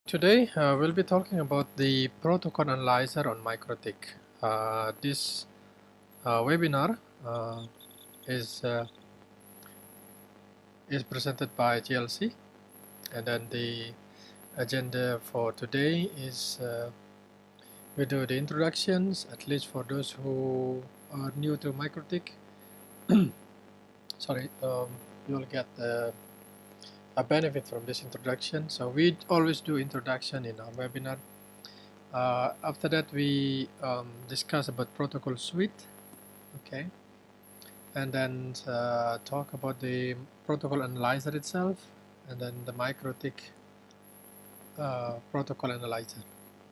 Today we'll be talking about the ProtoAnalyzer on Mikrotik. This webinar is presented by GLC, and then the agenda for today is we do the introductions, at least for those who are new to Mikrotik. Sorry, you'll get a benefit from this introduction. So we always do introduction in our webinar. After that, we discuss about protocol suite, okay, and then talk about the protocol analyzer itself, and then the Mikrotik protocol analyzer,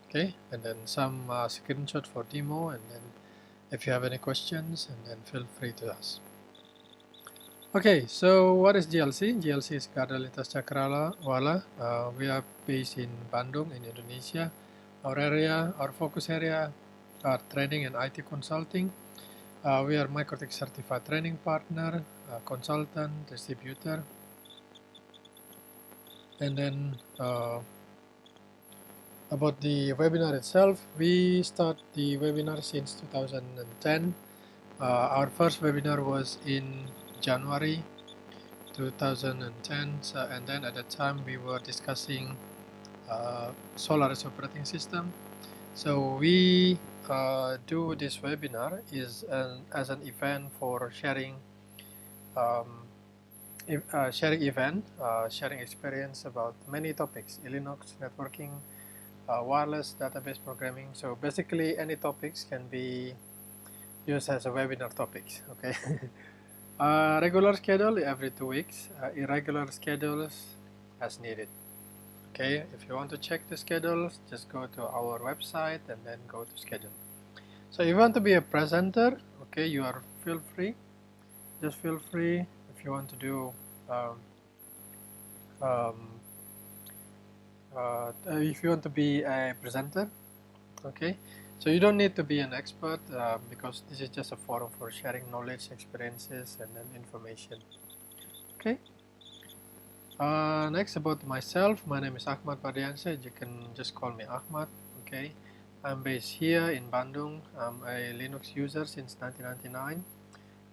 okay, and then some screenshot for demo, and then if you have any questions, and then feel free to ask. Okay, so what is GLC? GLC is Garda Lintas Cakrawala. We are based in Bandung in Indonesia. Our focus area are training and IT consulting. We are Mikrotik certified training partner, consultant, distributor. And then about the webinar itself, we start the webinar since 2010. Our first webinar was in January 2010, and then at that time we were discussing Solaris operating system. So we do this webinar as an event for sharing sharing experience about many topics: Linux, networking, wireless, database programming. So basically any topics can be used as a webinar topics, okay. Regular schedule every 2 weeks, irregular schedules as needed. Okay, if you want to check the schedules, just go to our website and then go to schedule. So if you want to be a presenter, okay, you are feel free. Just feel free if you want to do if you want to be a presenter, okay. So you don't need to be an expert because this is just a forum for sharing knowledge, experiences, and then information. Okay. Next, about myself, my name is Achmad Mardiansyah. You can just call me Achmad. Okay. I'm based here in Bandung. I'm a Linux user since 1999.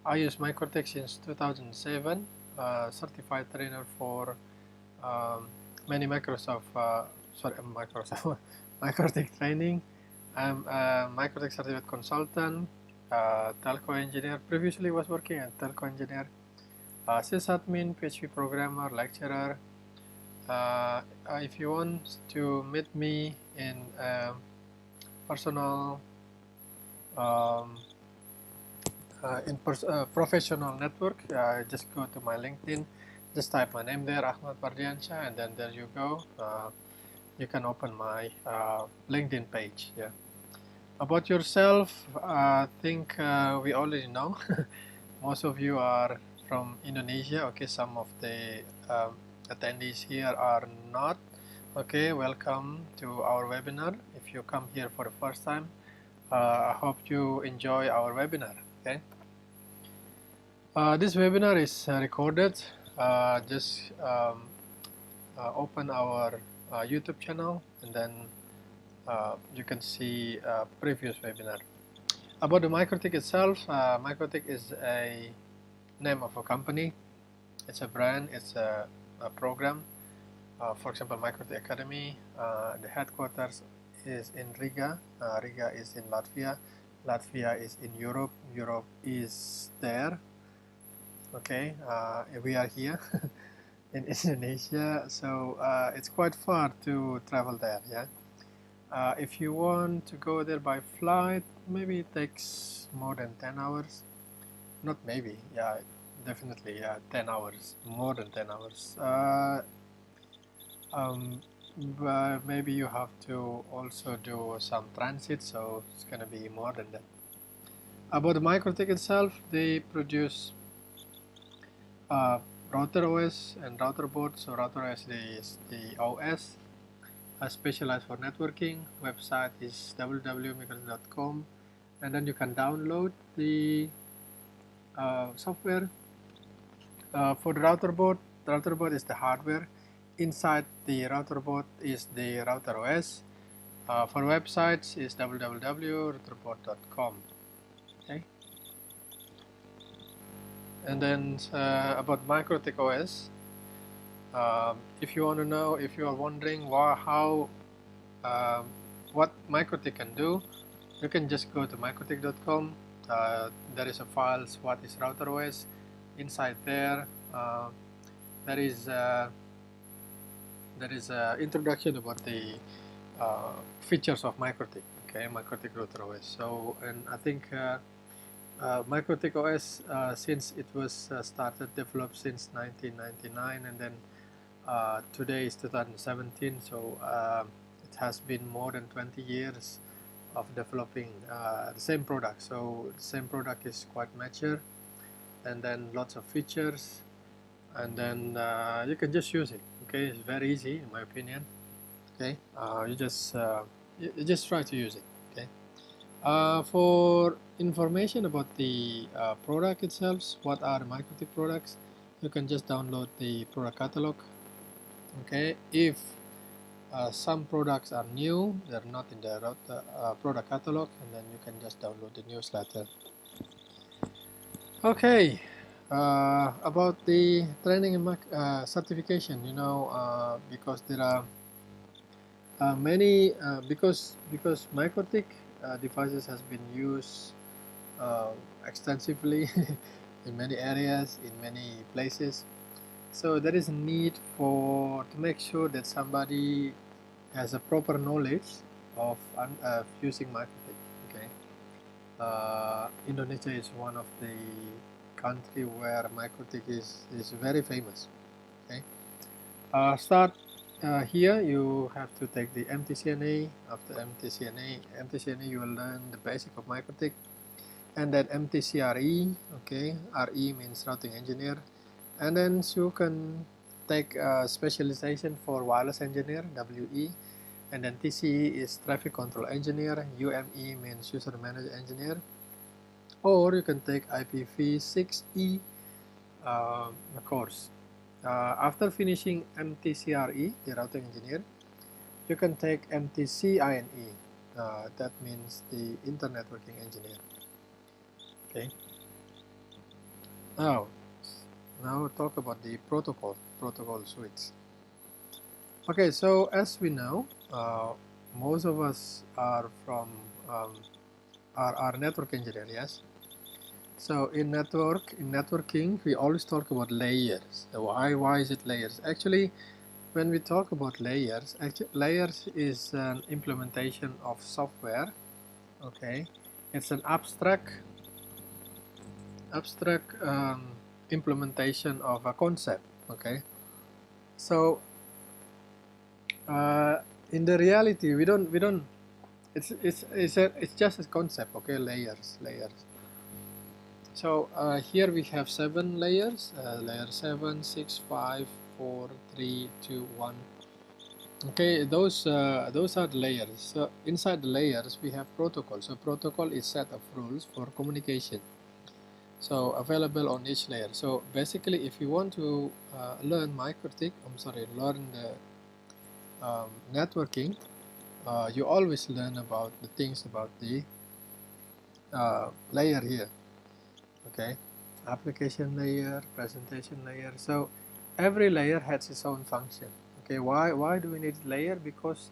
I use Mikrotik since 2007. Certified trainer for many Mikrotik training. I'm a Mikrotik certified consultant, telco engineer. Previously was working as telco engineer, sysadmin, PHP programmer, lecturer. If you want to meet me in personal, professional network, just go to my LinkedIn. Just type my name there, Achmad Mardiansyah, and then there you go. You can open my LinkedIn page. Yeah. About yourself, I think we already know. Most of you are from Indonesia. Okay, some of the attendees here are not. Okay, welcome to our webinar. If you come here for the first time, I hope you enjoy our webinar. Okay. This webinar is recorded. Just open our YouTube channel, and then you can see previous webinar. About the Mikrotik itself, Mikrotik is a name of a company. It's a brand. It's a program. For example, Mikrotik Academy. The headquarters is in Riga. Riga is in Latvia. Latvia is in Europe. Europe is there. Okay, we are here in Indonesia, so it's quite far to travel there. Yeah. If you want to go there by flight, maybe it takes more than 10 hours. Not maybe, yeah, definitely, yeah, 10 hours, more than 10 hours. But maybe you have to also do some transit, so it's gonna be more than that. About the Mikrotik itself, they produce RouterOS and router board. So RouterOS is the OS specialized for networking. Website is www.mikrotik.com, and then you can download the software for the router board. The router board is the hardware. inside the router board is the RouterOS. For websites is www.routerboard.com. Okay. And then about Mikrotik OS, if you want to know, if you are wondering how what Mikrotik can do, you can just go to mikrotik.com. There is a file, what is RouterOS. Inside there, there is introduction about the features of Mikrotik. Okay, Mikrotik RouterOS. So, and I think Mikrotik OS, since it was started, developed since 1999, and then today is 2017, so it has been more than 20 years of developing the same product. So the same product is quite mature, and then lots of features, and then you can just use it. Okay, it's very easy in my opinion. Okay, you just try to use it. Okay, for information about the product itself, what are the Mikrotik products, you can just download the product catalog. Okay, if some products are new, they're not in the product catalog, and then you can just download the newsletter. Okay, about the training and certification, you know, because there are many, because Mikrotik devices has been used extensively in many areas, in many places. So there is a need to make sure that somebody has a proper knowledge of using Mikrotik. Okay, Indonesia is one of the country where Mikrotik is very famous. Okay, start here. You have to take the MTCNA. After MTCNA, you will learn the basic of Mikrotik, and then MTCRE. Okay, RE means routing engineer. And then you can take a specialization for wireless engineer, WE, and then TCE is traffic control engineer, UME means user manager engineer, or you can take IPv6E course. After finishing MTCRE, the routing engineer, you can take MTCINE, that means the internet networking engineer. Okay. Now we'll talk about the protocol suites. Okay, so as we know, most of us are from are network engineer, yes. So in networking, we always talk about layers. So why is it layers? Actually, when we talk about layers, layers is an implementation of software. Okay, it's an abstract implementation of a concept. Okay, so in the reality, we don't. It's just a concept. Okay, layers. So here we have 7 layers. Layer 7, 6, 5, 4, 3, 2, 1. Okay, those are the layers. So inside the layers we have protocol. So protocol is set of rules for communication. So available on each layer. So basically, if you want to learn learn the networking, you always learn about the things about the layer here. Okay, application layer, presentation layer. So every layer has its own function. Okay, why do we need layer? Because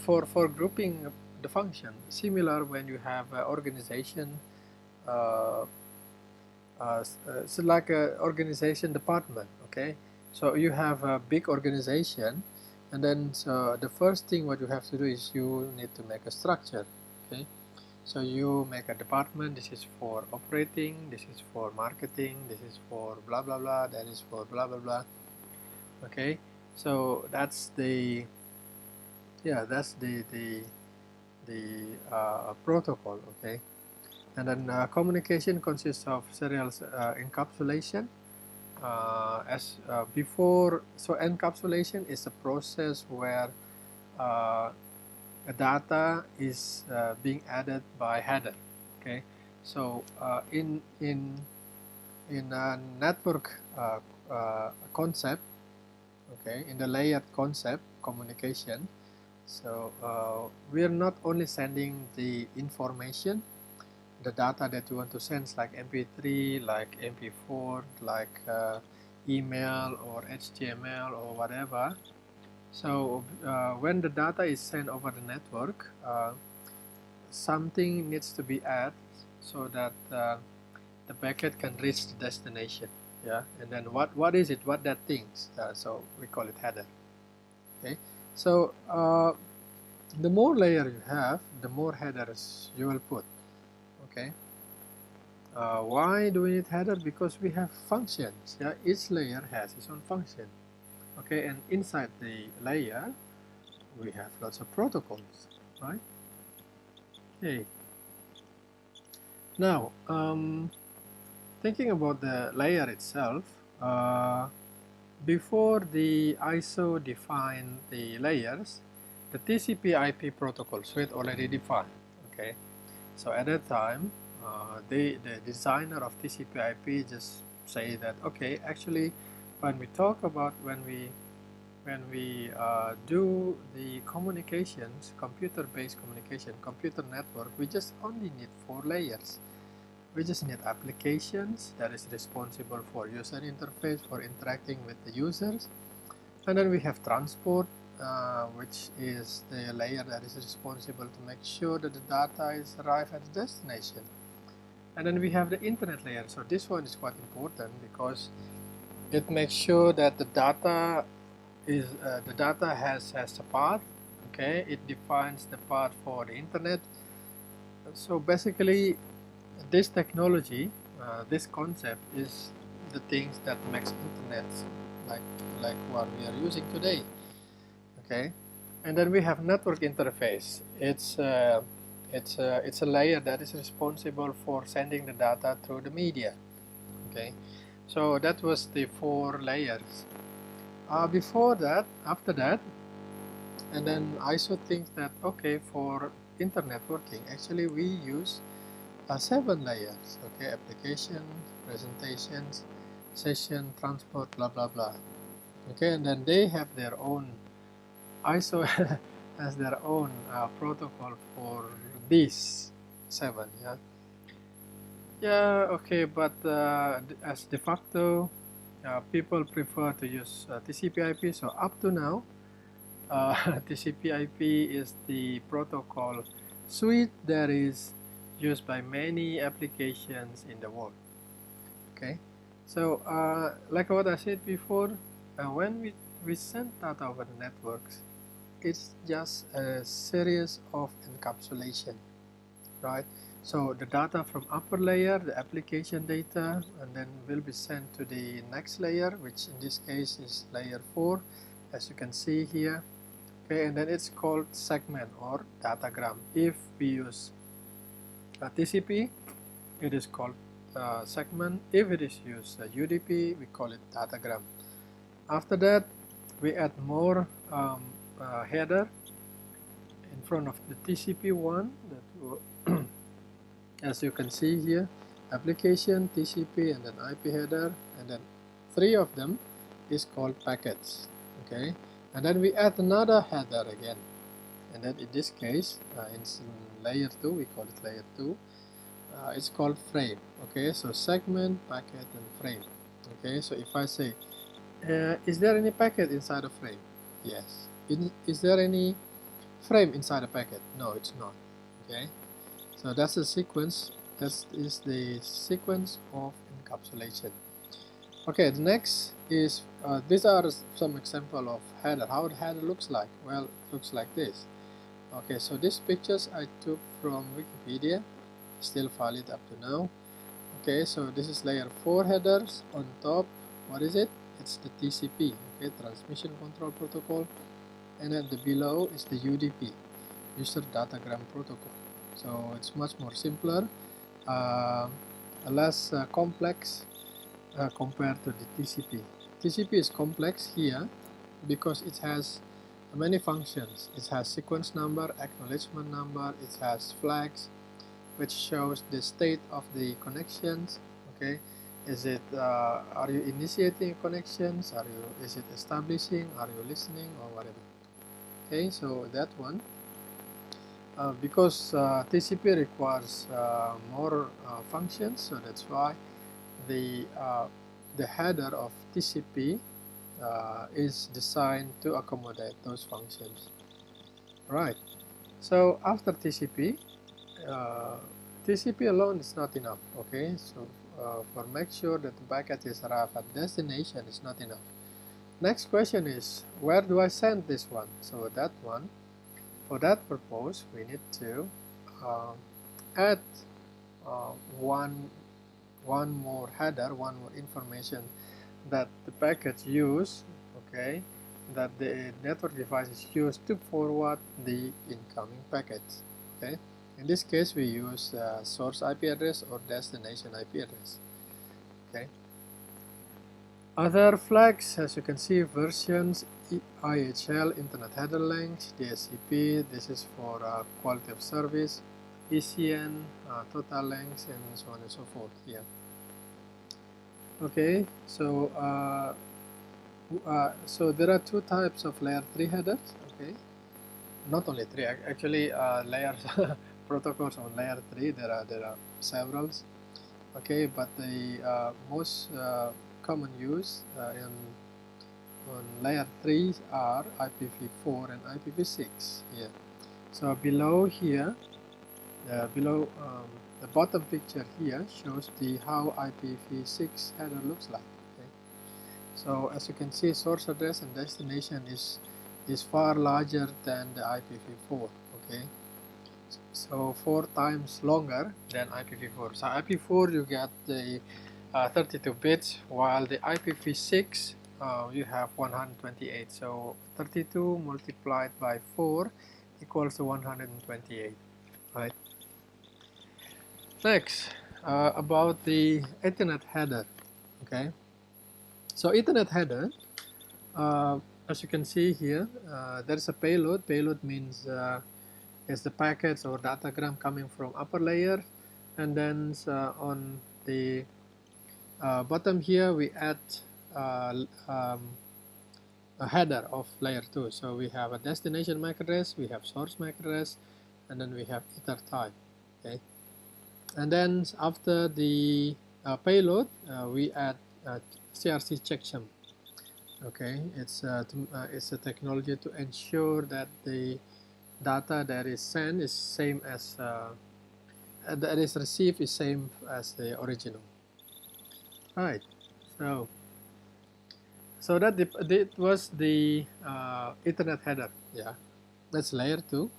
for grouping the function, similar when you have an organization. So like a organization department. Okay, so you have a big organization, and then so the first thing what you have to do is you need to make a structure. Okay, so you make a department. This is for operating, this is for marketing, this is for blah blah blah, that is for blah blah blah. Okay, so that's the protocol. Okay, and then communication consists of serial encapsulation. As before, so encapsulation is a process where data is being added by header. Okay, so in a network concept, okay, in the layered concept communication. So we're not only sending the information, the data that you want to send, like MP3, like MP4, like email or HTML or whatever. So when the data is sent over the network, something needs to be added so that the packet can reach the destination. Yeah, and then what is it? What that things? So we call it header. Okay, so the more layer you have, the more headers you will put. Okay. Why do we need header? Because we have functions. Yeah, each layer has its own function. Okay, and inside the layer we have lots of protocols, right? Okay. Now, thinking about the layer itself, before the ISO defined the layers, the TCPIP protocol suite already defined. Okay, so at that time, the designer of TCPIP just say that, okay, actually, when we talk about when we do the communications, computer-based communication, computer network, we just only need 4 layers. We just need applications that is responsible for user interface, for interacting with the users, and then we have transport, which is the layer that is responsible to make sure that the data is arrived at the destination. And then we have the internet layer. So this one is quite important because it makes sure that the data is has a path. Okay, it defines the path for the internet. So basically, this technology, this concept is the things that makes internet like what we are using today. Okay, and then we have network interface. It's a layer that is responsible for sending the data through the media. Okay, so that was the 4 layers. Before that, after that, and then ISO thinks that, okay, for internet networking, actually we use 7 layers. Okay, application, presentations, session, transport, blah blah blah. Okay, and then they have their own, ISO has their own protocol for these 7. Yeah, yeah, okay, but as de facto, people prefer to use TCP/IP. So up to now, TCP/IP is the protocol suite that is used by many applications in the world. Okay, so like what I said before, when we send data over the networks, it's just a series of encapsulation, right? So the data from upper layer, the application data, and then will be sent to the next layer, which in this case is layer 4, as you can see here. Okay, and then it's called segment or datagram. If we use TCP, it is called segment. If it is used UDP, we call it datagram. After that, we add more header in front of the TCP one. That as you can see here, application, TCP, and then IP header, and then 3 of them is called packets. Okay, and then we add another header again, and then in this case, in layer 2, we call it layer 2. It's called frame. Okay, so segment, packet, and frame. Okay, so if I say, is there any packet inside a frame? Yes. Is there any frame inside a packet? No, it's not. Okay, so that's the sequence. That is the sequence of encapsulation. Okay, the next is these are some example of header. How the header looks like? Well, it looks like this. Okay, so these pictures I took from Wikipedia, still valid up to now. Okay, so this is layer 4 headers. On top, what is it? It's the TCP, okay, transmission control protocol, and then the below is the UDP, user datagram protocol. So it's much more simpler, less complex compared to the TCP. TCP is complex here because it has many functions. It has sequence number, acknowledgement number, it has flags which shows the state of the connections. Okay, Is it are you initiating connections? Is it establishing? Are you listening or whatever? Okay, so that one. Because TCP requires more functions, so that's why the header of TCP is designed to accommodate those functions. Right. So after TCP, TCP alone is not enough. Okay. So for make sure that the packet is arrived at destination is not enough. Next question is, where do I send this one? So that one, for that purpose, we need to add one more header, one more information that the packets use, okay, that the network devices use to forward the incoming packets. Okay, in this case we use source IP address or destination IP address. Okay. Other flags, as you can see, versions, IHL, Internet Header Length, DSCP, this is for quality of service, ECN, total length, and so on and so forth here. Okay, so so there are two types of layer 3 headers. Okay, not only three, actually layers protocols on layer 3 there are several. Okay, but the most common use on layer 3 are IPv4 and IPv6 here. So below here, below the bottom picture here shows how IPv6 header looks like. Okay? So as you can see, source address and destination is far larger than the IPv4. Okay, so 4 times longer than IPv4. So IPv4 you get the 32 bits, while the IPv6 you have 128. So 32 multiplied by 4 equals to 128. Right. Next, about the Ethernet header. Okay, so Ethernet header, as you can see here, there's a payload. Payload means it's the packets or datagram coming from upper layer, and then on the bottom here we add a header of layer 2. So we have a destination MAC address, we have source MAC address, and then we have ether type. Okay, and then after the payload we add CRC checksum. Okay, it's a technology to ensure that the data that is sent is same as that is received is same as the original. Right. So that was the Ethernet header. Yeah, that's layer 2.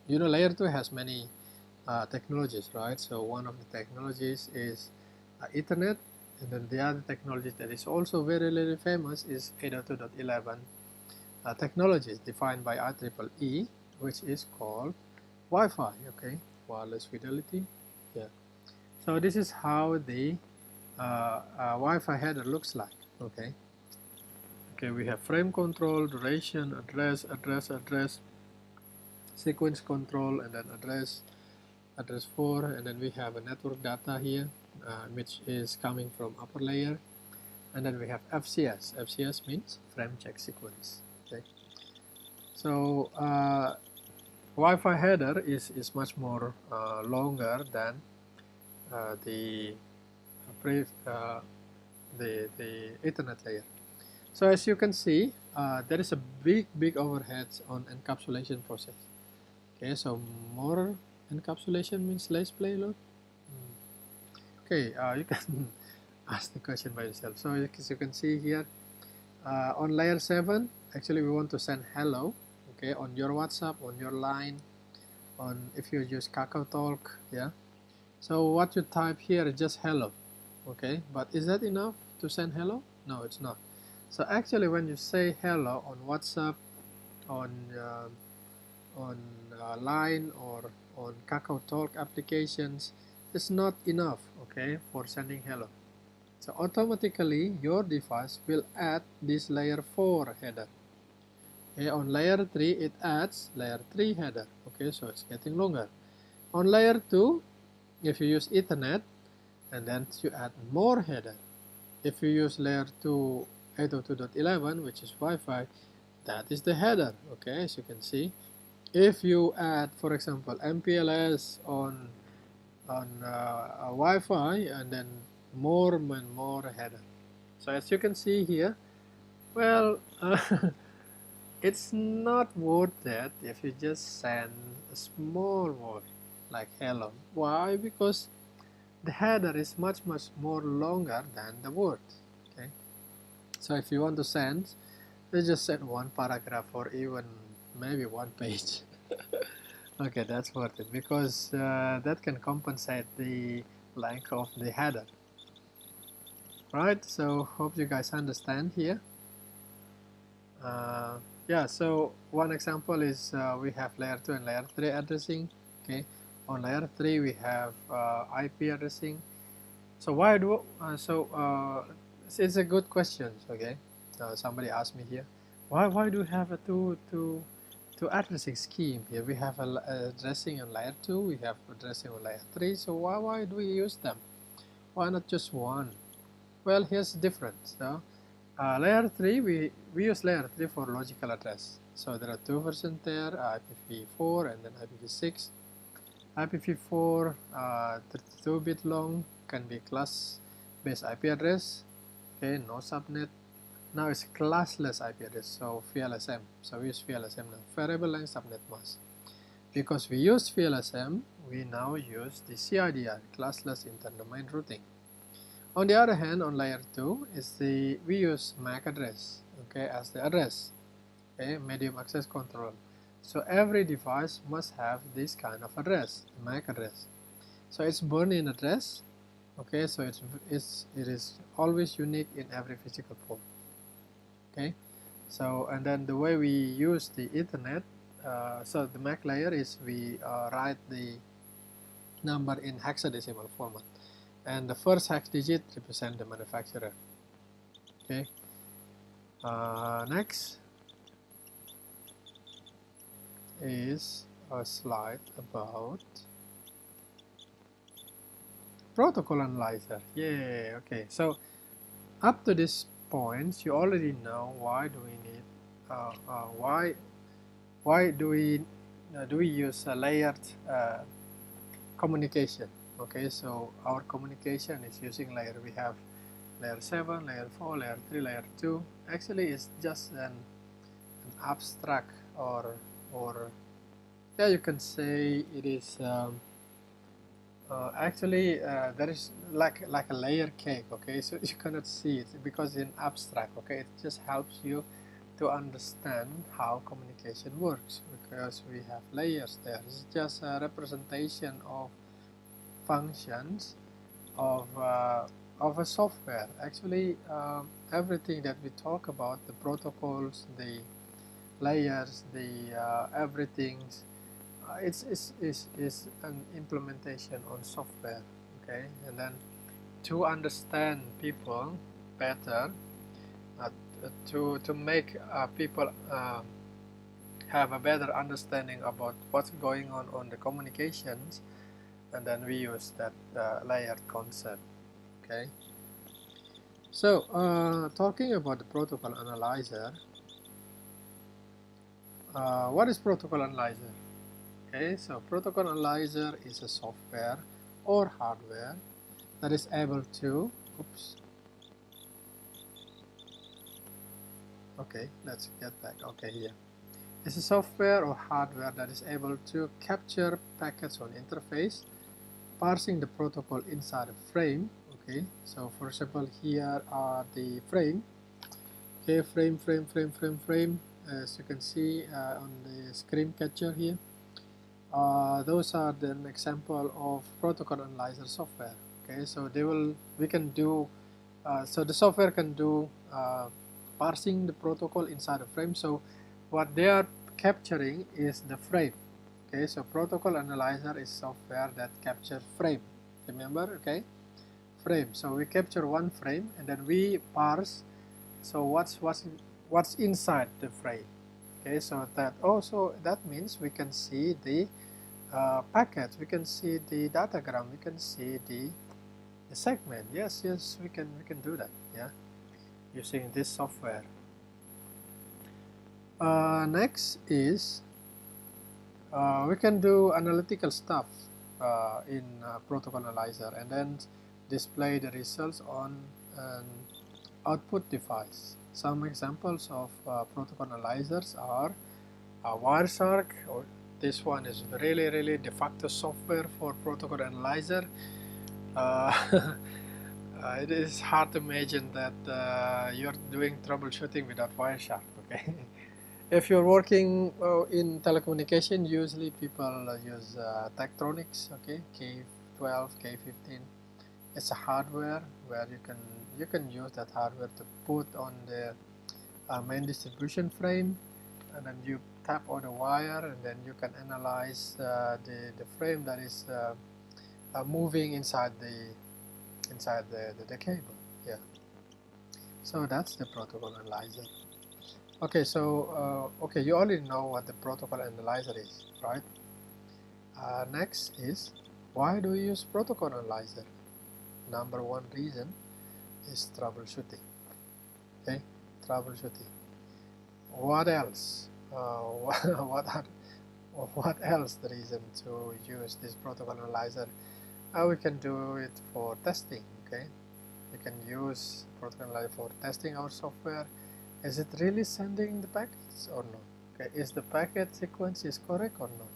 You know, layer 2 has many technologies, right? So one of the technologies is Ethernet, and then the other technology that is also very, very famous is 802.11 technologies defined by IEEE, which is called Wi-Fi. Okay, wireless fidelity. Yeah. So this is how the Wi-Fi header looks like. Okay. Okay, we have frame control, duration, address, sequence control, and then address 4, and then we have a network data here, which is coming from upper layer, and then we have FCS. FCS means frame check sequence. Okay, so Wi-Fi header is much more longer than the Ethernet layer. So as you can see, there is a big overhead on encapsulation process. Okay, so more encapsulation means less payload. Okay, you can ask the question by yourself. So as you can see here, on layer 7, actually we want to send hello. Okay, on your WhatsApp, on your line, on if you use KakaoTalk. Yeah. So what you type here is just hello. Okay, but is that enough to send hello? No, it's not. So actually, when you say hello on WhatsApp, on Line or on KakaoTalk applications, it's not enough, okay, for sending hello. So automatically, your device will add this layer 4 header. Okay, on layer 3, it adds layer 3 header. Okay, so it's getting longer. On layer 2, if you use Ethernet, and then you add more header. If you use layer 2 802.11, which is Wi-Fi, that is the header. Okay, as you can see, if you add, for example, MPLS on Wi-Fi, and then more and more header. So as you can see here, well, it's not worth it if you just send a small word like hello. Why? Because the header is much more longer than the word. Okay, so if you want to send, you just send one paragraph or even maybe one page. Okay, that's worth it, because that can compensate the length of the header. Right, so hope you guys understand here. Yeah, so one example is we have layer 2 and layer 3 addressing. Okay, on layer 3 we have IP addressing. So why do it's a good question. Okay, somebody asked me here, why do we have a two addressing scheme here? We have a addressing on layer 2, we have addressing on layer 3. So why do we use them? Why not just one? Well, here's the difference. So, layer 3, we use layer 3 for logical address. So there are two versions there, IPv4 and then IPv6. IPv4, 32-bit long, can be class-based IP address. Okay, no subnet. Now it's classless IP address, so VLSM. So we use VLSM now, variable length subnet mask. Because we use VLSM, we now use the CIDR, classless inter-domain routing. On the other hand, on layer 2 is we use MAC address, okay, as the address, okay, medium access control. So every device must have this kind of address, MAC address. So it's burn-in address, okay. So it is always unique in every physical port, okay. So and then the way we use the Ethernet, so the MAC layer is we write the number in hexadecimal format. And the first hex digit represents the manufacturer. Okay. Next is a slide about protocol analyzer. Yay. Okay. So up to this point, you already know why do we need why do we use a layered communication. Okay, so our communication is using layer. We have layer 7, layer 4, layer 3, layer 2. Actually, it's just an abstract, or yeah, you can say it is actually there is like a layer cake. Okay, so you cannot see it because it's abstract. Okay, it just helps you to understand how communication works, because we have layers there. It's just a representation of functions of a software. Actually, everything that we talk about, the protocols, the layers, the everything, is an implementation on software. Okay, and then to understand people better, to make people have a better understanding about what's going on the communications, and then we use that layered concept. Okay, so talking about the protocol analyzer, what is protocol analyzer? Okay, so protocol analyzer is a software or hardware that is able to okay, let's get back. Okay, here it's a software or hardware that is able to capture packets on interface, parsing the protocol inside a frame. Okay, so for example, here are the frame. Okay, frame. As you can see on the screen catcher here, those are an example of protocol analyzer software. Okay, so we can do so the software can do parsing the protocol inside a frame. So what they are capturing is the frame. Okay, so protocol analyzer is software that captures frame. Remember, okay, frame. So we capture one frame and then we parse. So what's inside the frame? Okay, so that means we can see the packets, we can see the datagram, we can see the the segment. Yes, we can do that, yeah, using this software. Next is we can do analytical stuff in ProtoAnalyzer and then display the results on an output device. Some examples of ProtoAnalyzers are Wireshark, or this one is really de facto software for ProtoAnalyzer. It is hard to imagine that you're doing troubleshooting without Wireshark. Okay, if you're working in telecommunication, usually people use Tektronix. Okay, K12, K15. It's a hardware where you can use that hardware to put on the main distribution frame, and then you tap on the wire, and then you can analyze the frame that is moving inside the cable. Yeah, so that's the ProtoAnalyzer. Okay, so okay, you already know what the ProtoAnalyzer is, right? Next is, why do we use ProtoAnalyzer? Number one reason is troubleshooting. Okay, troubleshooting. What else? What else the reason to use this ProtoAnalyzer? We can do it for testing. Okay, we can use ProtoAnalyzer for testing our software. Is it really sending the packets or not? Okay, is the packet sequence is correct or not?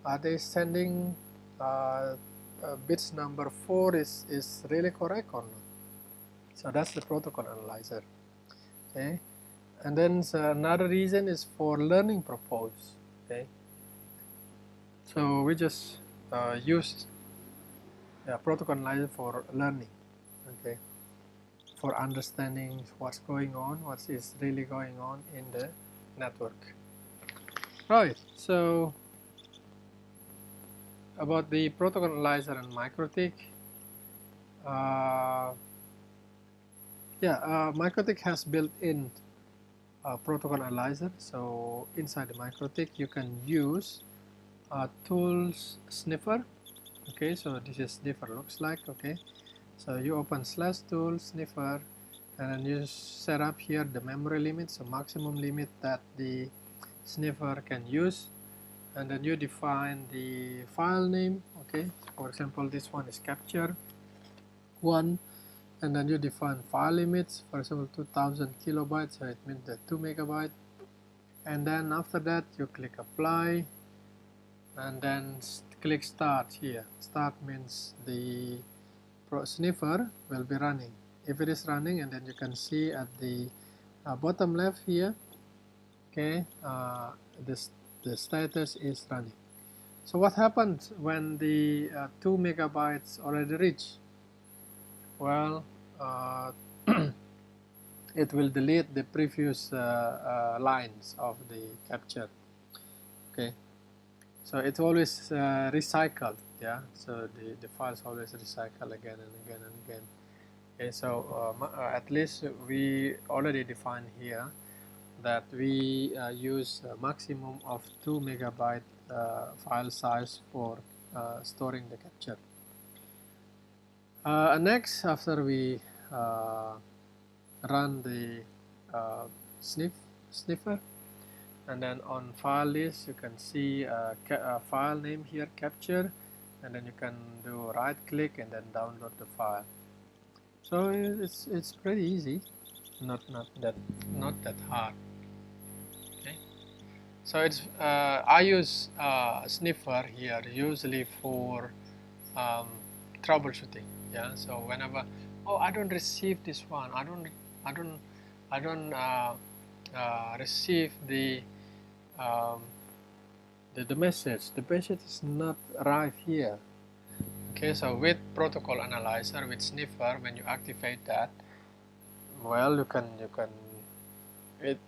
Are they sending bits number 4 is really correct or not? So that's the ProtoAnalyzer. Okay, and then another reason is for learning purpose. Okay, so we just use ProtoAnalyzer for learning. Okay, for understanding what's going on, what is really going on in the network. Right, so about the ProtoAnalyzer and Mikrotik. Mikrotik has built-in ProtoAnalyzer. So inside the Mikrotik, you can use tools sniffer. Okay, so this is sniffer looks like. Okay, so you open /tool sniffer, and then you set up here the memory limit, so maximum limit that the sniffer can use, and then you define the file name. Okay, for example, this one is capture 1, and then you define file limits, for example 2000 kilobytes, so it means that 2 megabyte, and then after that you click apply, and then click start here. Start means the sniffer will be running. If it is running, and then you can see at the bottom left here, okay, the status is running. So what happens when the 2 megabytes already reach? Well, it will delete the previous lines of the capture. Okay, so it's always recycled. Yeah, so the files always recycle again and again and again. Okay, so at least we already defined here that we use a maximum of 2 megabyte file size for storing the capture. Next, after we run the sniffer, and then on file list you can see a file name here, capture, and then you can do right click and then download the file. So it's pretty easy, not that hard. Okay, so it's I use sniffer here usually for troubleshooting. Yeah, so whenever, oh, I don't receive this one, I don't receive the message. The message is not arrived here. Okay, so with ProtoAnalyzer, with sniffer, when you activate that, well, you can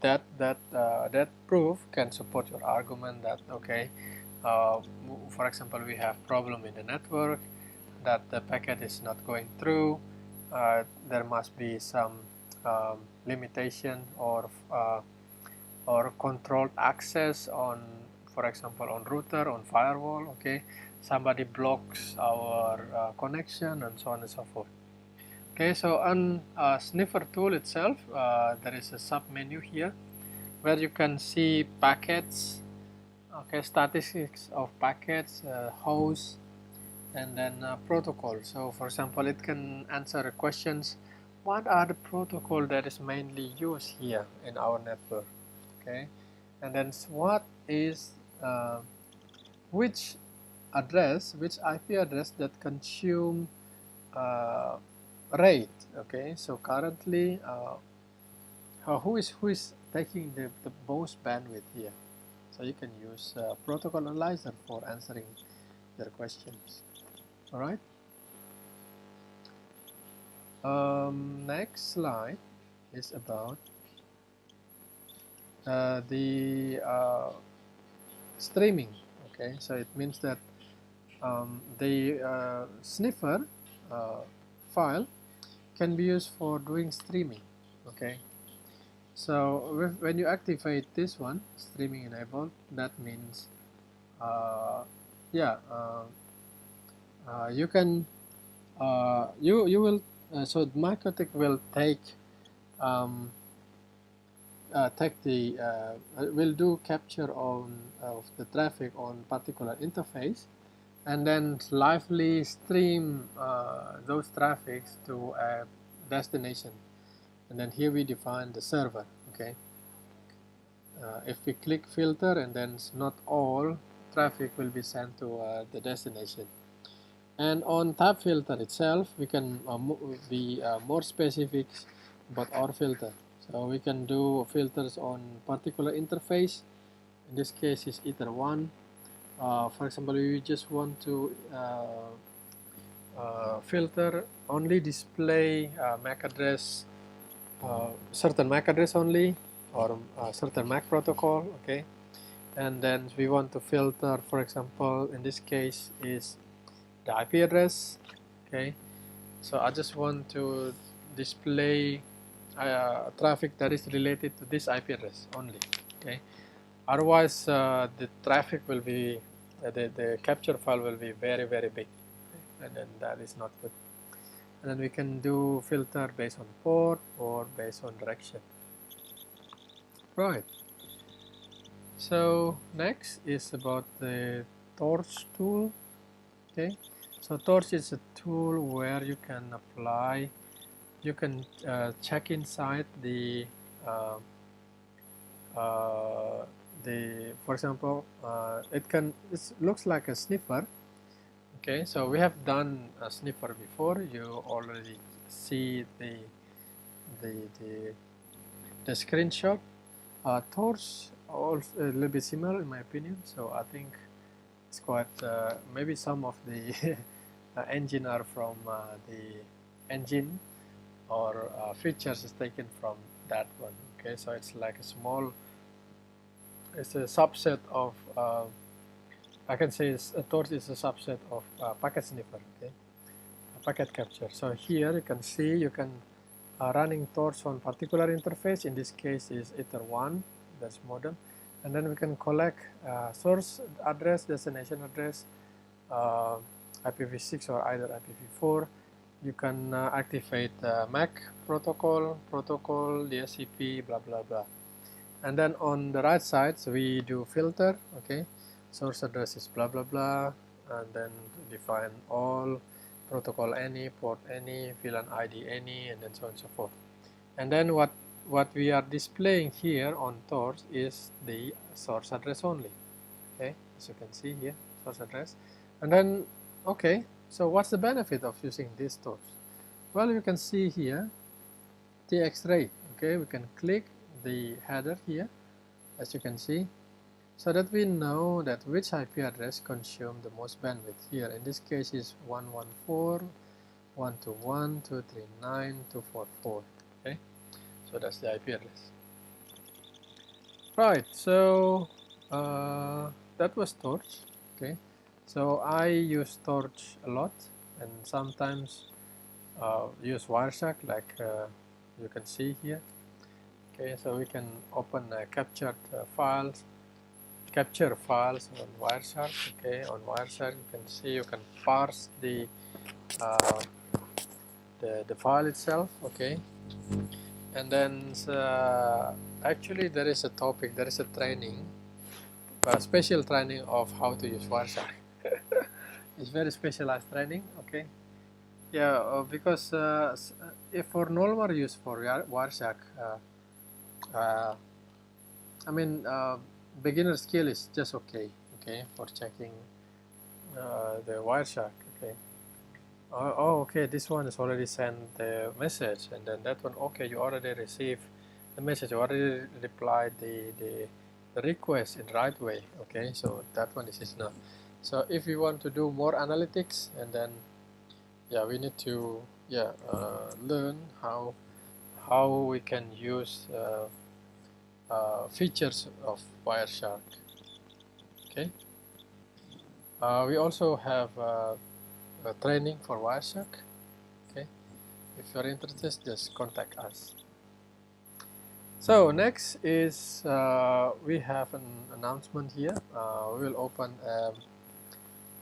that proof can support your argument that okay, for example, we have problem in the network, that the packet is not going through, there must be some limitation or controlled access on, for for example on router, on firewall, okay, somebody blocks our connection and so on and so forth. Okay, so on sniffer tool itself, there is a sub menu here where you can see packets, okay, statistics of packets, hosts, and then protocol. So for example, it can answer questions, what are the protocol that is mainly used here in our network, okay, and then what is which address, which IP address that consume rate, okay, so currently who is taking the most bandwidth here. So you can use ProtoAnalyzer for answering their questions. All right. Next slide is about the streaming. Okay, so it means that the sniffer file can be used for doing streaming. Okay, so when you activate this one, streaming enabled, that means you can you will so Mikrotik will take the will do capture of the traffic on particular interface, and then lively stream those traffics to a destination. And then here we define the server. Okay, if we click filter, and then not all traffic will be sent to the destination. And on tab filter itself, we can be more specific about our filter. So we can do filters on particular interface. In this case is ether 1. For example, we just want to filter only display MAC address, certain MAC address only, or certain MAC protocol. Okay, and then we want to filter, for example, in this case is the IP address. Okay, so I just want to display traffic that is related to this IP address only. Okay, otherwise the traffic will be the capture file will be very big, and then that is not good. And then we can do filter based on port or based on direction. Right, so next is about the torch tool. Okay, so torch is a tool where you can apply, you can check inside the for example, it looks like a sniffer. Okay, so we have done a sniffer before. You already see the screenshot. Torch also a little bit similar in my opinion. So I think it's quite maybe some of the engine are from the engine, or features is taken from that one. Okay, so it's like a small, it's a subset of I can say a torch is a subset of packet sniffer. Okay, packet capture. So here you can see you can running torch on particular interface. In this case is ether 1, that's modem, and then we can collect source address, destination address, IPv6 or either IPv4. You can activate MAC protocol, DSCP, blah blah blah. And then on the right side, so we do filter. Okay, source address is blah blah blah, and then define all, protocol any, port any, VLAN ID any, and then so on and so forth. And then what we are displaying here on torch is the source address only. Okay, as you can see here, source address. And then, okay, so what's the benefit of using this torch? Well, you can see here TX rate. Okay, we can click the header here, as you can see, so that we know that which IP address consume the most bandwidth. Here in this case is 114.121.239.244. Okay, so that's the IP address. Right, so that was torch. Okay, so I use torch a lot, and sometimes use Wireshark, like you can see here. Okay, so we can open captured files capture files on Wireshark. Okay, on Wireshark you can see you can parse the file itself. Okay, and then actually there is a topic, there is a training, a special training of how to use Wireshark. It's very specialized training. Okay, yeah, because if for normal use for Wireshark, I mean beginner skill is just okay. Okay, for checking the Wireshark. Okay. Oh, okay, this one is already sent the message, and then that one, okay, you already received the message, you already replied the request in the right way. Okay, so that one is enough. So if we want to do more analytics, and then yeah, we need to learn how we can use features of Wireshark. Okay, we also have training for Wireshark. Okay, if you're interested, just contact us. So next is we have an announcement here. We will open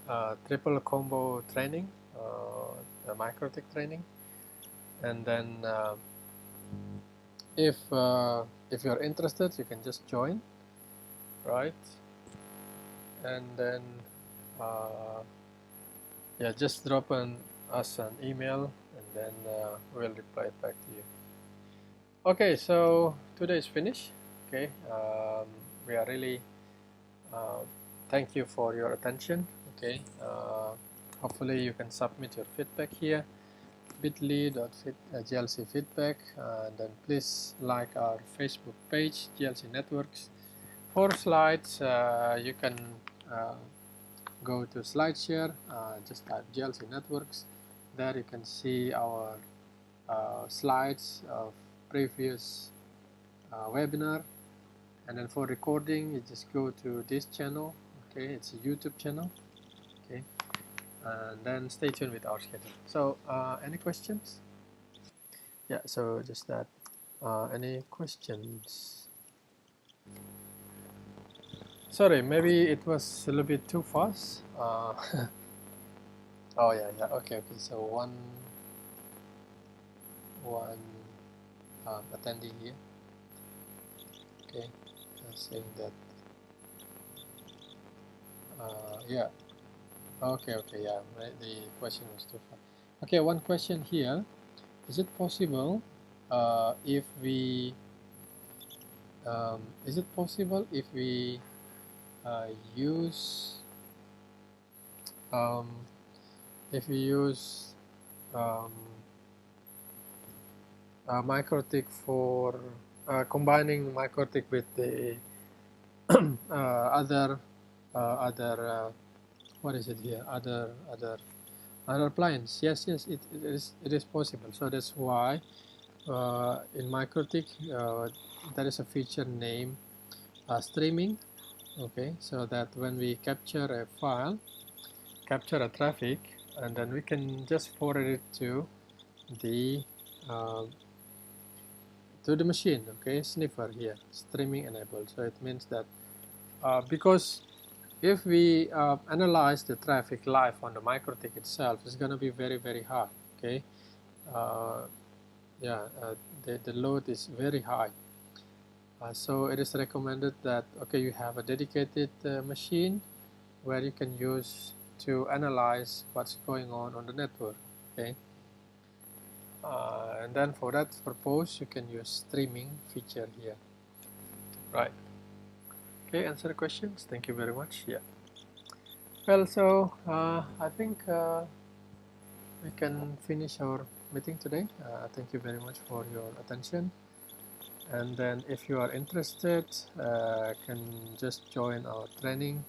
a triple combo training, a Mikrotik training, and then if you're interested, you can just join, right? And then yeah, just drop us an email, and then we'll reply back to you. Okay, so today is finished. Okay, we are really thank you for your attention. Okay, hopefully you can submit your feedback here, bit.ly/glc feedback, and then please like our Facebook page, GLC Networks. For slides, you can go to SlideShare, just type GLC Networks. There you can see our slides of previous webinar, and then for recording you just go to this channel. Okay, it's a YouTube channel. Okay, and then stay tuned with our schedule. So any questions? Yeah, so just that. Any questions? Sorry, maybe it was a little bit too fast. Oh yeah, okay. So one attendee here. Okay, saying that. Yeah. Okay, yeah. The question was too fast. Okay, one question here. Is it possible if we use Mikrotik for combining Mikrotik with the other what is it here? Other appliance? Yes, it is possible. So that's why in Mikrotik there is a feature named streaming. Okay, so that when we capture a file, capture a traffic, and then we can just forward it to the machine. Okay, sniffer here, streaming enabled. So it means that because if we analyze the traffic live on the Mikrotik itself, it's going to be very hard. Okay, the load is very high. So it is recommended that you have a dedicated machine where you can use to analyze what's going on the network. Okay, and then for that purpose you can use streaming feature here. Right. Okay, answer the questions. Thank you very much. Yeah. Well, so I think we can finish our meeting today. Thank you very much for your attention. And then if you are interested, can just join our training.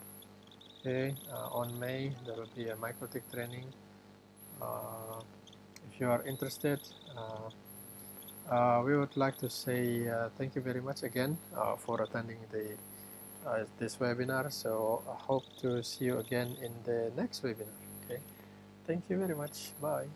Okay, on May there will be a Mikrotik training. If you are interested, we would like to say thank you very much again for attending this webinar. So I hope to see you again in the next webinar. Okay, thank you very much. Bye.